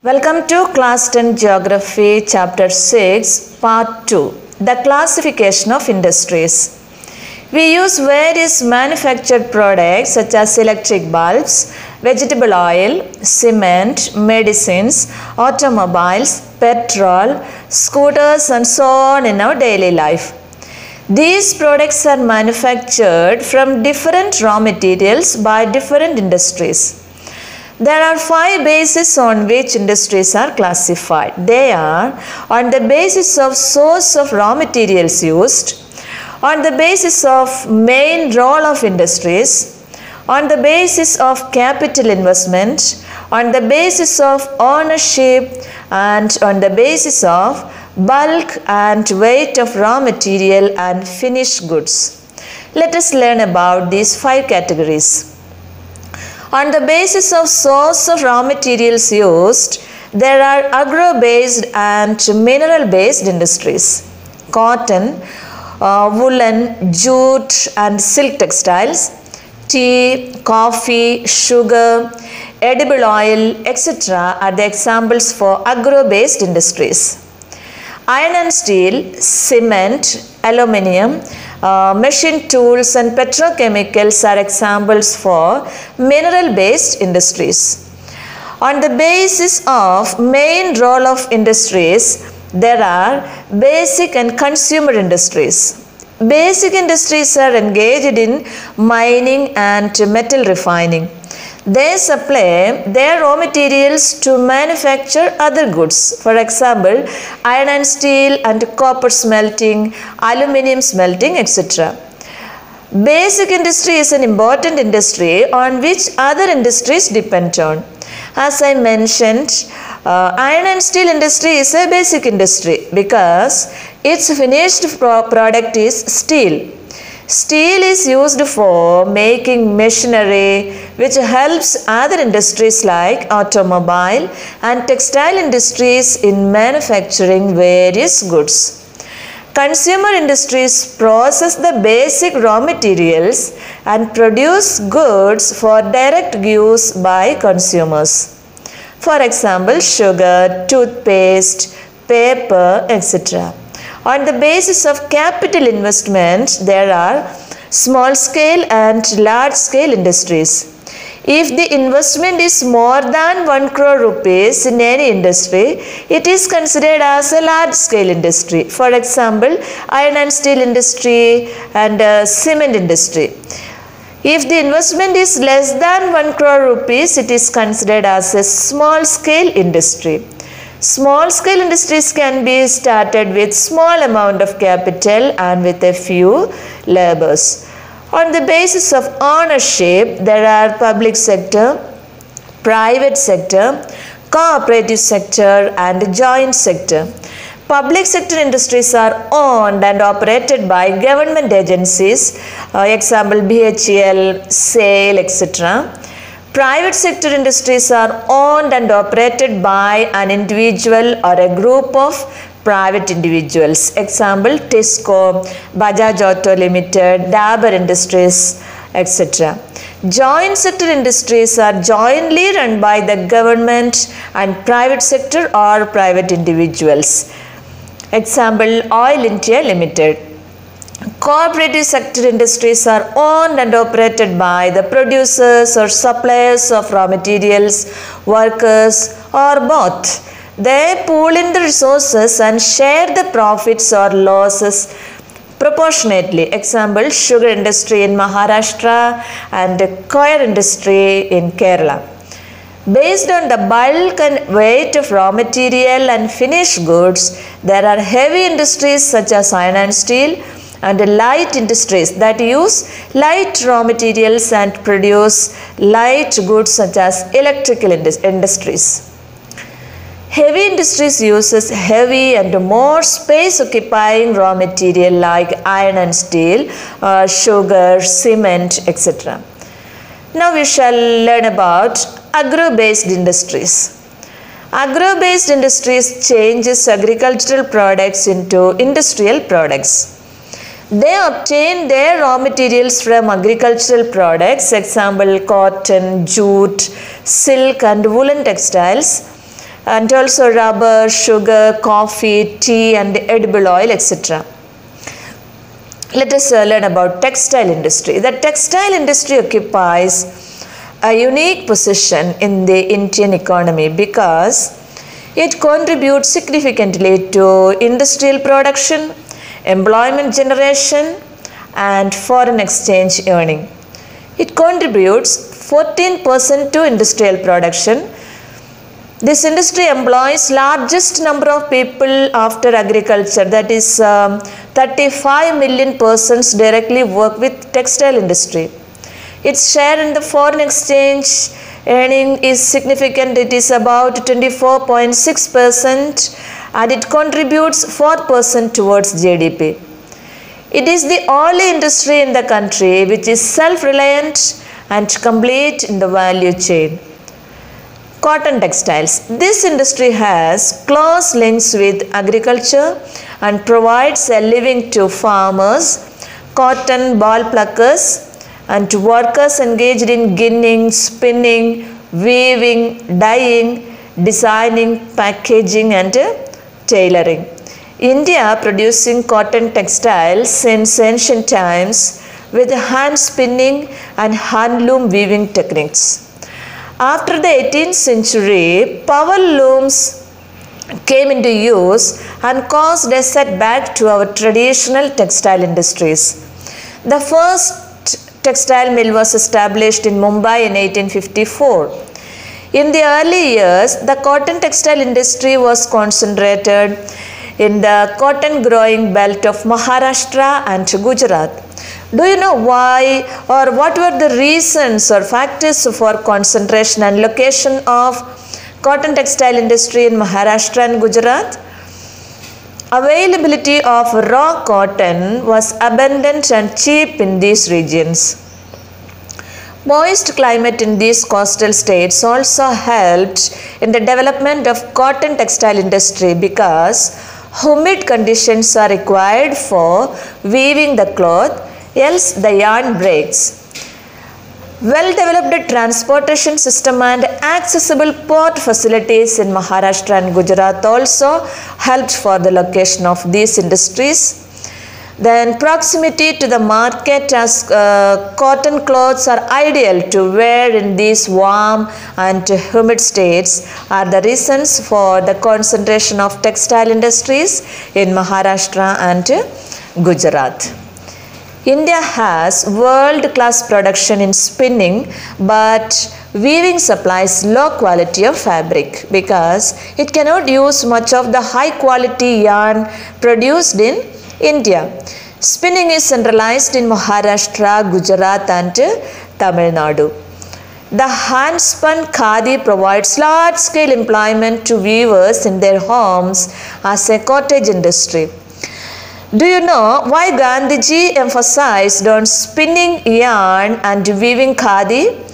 Welcome to Class 10 Geography Chapter 6 Part 2 The Classification of Industries. We use various manufactured products such as electric bulbs, vegetable oil, cement, medicines, automobiles, petrol, scooters and so on in our daily life. These products are manufactured from different raw materials by different industries. There are 5 bases on which industries are classified. They are on the basis of source of raw materials used, on the basis of main role of industries, on the basis of capital investment, on the basis of ownership, and on the basis of bulk and weight of raw material and finished goods. Let us learn about these 5 categories. On the basis of source of raw materials used, there are agro-based and mineral-based industries. Cotton, woolen, jute and silk textiles, tea, coffee, sugar, edible oil, etc. are the examples for agro-based industries. Iron and steel, cement, aluminium, machine tools and petrochemicals are examples for mineral-based industries. On the basis of main role of industries, there are basic and consumer industries. Basic industries are engaged in mining and metal refining. They supply their raw materials to manufacture other goods. For example, iron and steel and copper smelting, aluminium smelting, etc. Basic industry is an important industry on which other industries depend on. As I mentioned, iron and steel industry is a basic industry because its finished product is steel. Steel is used for making machinery which helps other industries like automobile and textile industries in manufacturing various goods. Consumer industries process the basic raw materials and produce goods for direct use by consumers. For example, sugar, toothpaste, paper, etc. On the basis of capital investment, there are small scale and large scale industries. If the investment is more than 1 crore rupees in any industry, it is considered as a large scale industry. For example, iron and steel industry and cement industry. If the investment is less than 1 crore rupees, it is considered as a small scale industry. Small scale industries can be started with small amount of capital and with a few laborers. On the basis of ownership, there are public sector, private sector, cooperative sector and joint sector. Public sector industries are owned and operated by government agencies, example BHEL, SAIL, etc. Private sector industries are owned and operated by an individual or a group of private individuals. Example, Tisco, Bajaj Auto Limited, Dabur Industries, etc. Joint sector industries are jointly run by the government and private sector or private individuals. Example, Oil India Limited. Cooperative sector industries are owned and operated by the producers or suppliers of raw materials, workers or both. They pool in the resources and share the profits or losses proportionately. Example, sugar industry in Maharashtra and coir industry in Kerala. Based on the bulk and weight of raw material and finished goods, there are heavy industries such as iron and steel, and light industries that use light raw materials and produce light goods such as electrical industries. Heavy industries uses heavy and more space occupying raw material like iron and steel, sugar, cement, etc. Now we shall learn about agro-based industries. Agro-based industries changes agricultural products into industrial products. They obtain their raw materials from agricultural products, example cotton, jute, silk and woolen textiles, and also rubber, sugar, coffee, tea and edible oil, etc. Let us learn about textile industry. The textile industry occupies a unique position in the Indian economy because it contributes significantly to industrial production, employment generation and foreign exchange earning. It contributes 14% to industrial production. This industry employs largest number of people after agriculture, that is 35 million persons directly work with textile industry. Its share in the foreign exchange earning is significant. It is about 24.6% and it contributes 4% towards GDP. It is the only industry in the country which is self-reliant and complete in the value chain. Cotton textiles. This industry has close links with agriculture and provides a living to farmers, cotton ball pluckers and workers engaged in ginning, spinning, weaving, dyeing, designing, packaging and tailoring. India producing cotton textiles since ancient times with hand spinning and handloom weaving techniques. After the 18th century, power looms came into use and caused a setback to our traditional textile industries. The first textile mill was established in Mumbai in 1854. In the early years, the cotton textile industry was concentrated in the cotton growing belt of Maharashtra and Gujarat. Do you know why or what were the reasons or factors for concentration and location of cotton textile industry in Maharashtra and Gujarat? Availability of raw cotton was abundant and cheap in these regions. Moist climate in these coastal states also helped in the development of cotton textile industry because humid conditions are required for weaving the cloth, else the yarn breaks. Well-developed transportation system and accessible port facilities in Maharashtra and Gujarat also helped for the location of these industries. Then proximity to the market as cotton clothes are ideal to wear in these warm and humid states are the reasons for the concentration of textile industries in Maharashtra and Gujarat. India has world-class production in spinning, but weaving supplies low quality of fabric because it cannot use much of the high-quality yarn produced in India. Spinning is centralized in Maharashtra, Gujarat and Tamil Nadu. The hand-spun khadi provides large-scale employment to weavers in their homes as a cottage industry. Do you know why Gandhiji emphasized on spinning yarn and weaving khadi?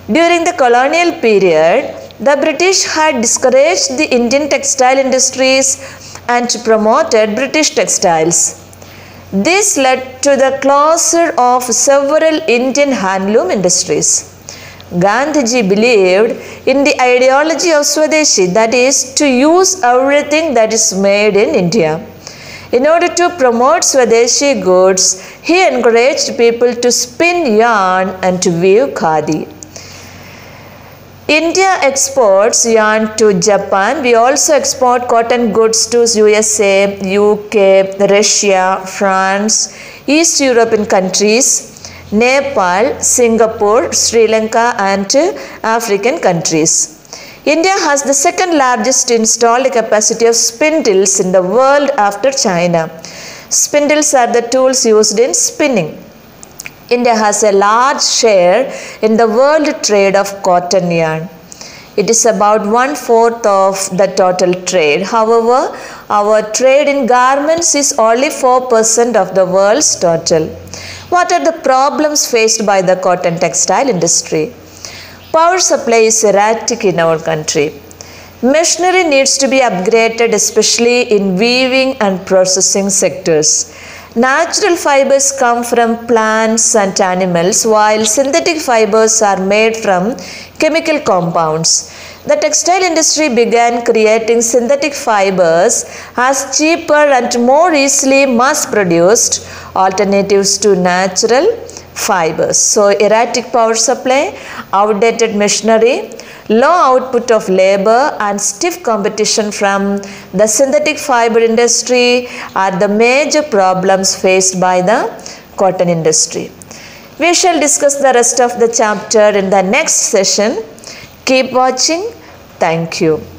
During the colonial period, the British had discouraged the Indian textile industries and promoted British textiles. This led to the closure of several Indian handloom industries. Gandhiji believed in the ideology of Swadeshi, that is, to use everything that is made in India. In order to promote Swadeshi goods, he encouraged people to spin yarn and to weave khadi. India exports yarn to Japan. We also export cotton goods to USA, UK, Russia, France, East European countries, Nepal, Singapore, Sri Lanka and African countries. India has the second largest installed capacity of spindles in the world after China. Spindles are the tools used in spinning. India has a large share in the world trade of cotton yarn. It is about 1/4 of the total trade. However, our trade in garments is only 4% of the world's total. What are the problems faced by the cotton textile industry? Power supply is erratic in our country. Machinery needs to be upgraded, especially in weaving and processing sectors. Natural fibers come from plants and animals, while synthetic fibers are made from chemical compounds. The textile industry began creating synthetic fibers as cheaper and more easily mass-produced alternatives to natural fibers. So, erratic power supply, outdated machinery, low output of labor and stiff competition from the synthetic fiber industry are the major problems faced by the cotton industry. We shall discuss the rest of the chapter in the next session. Keep watching. Thank you.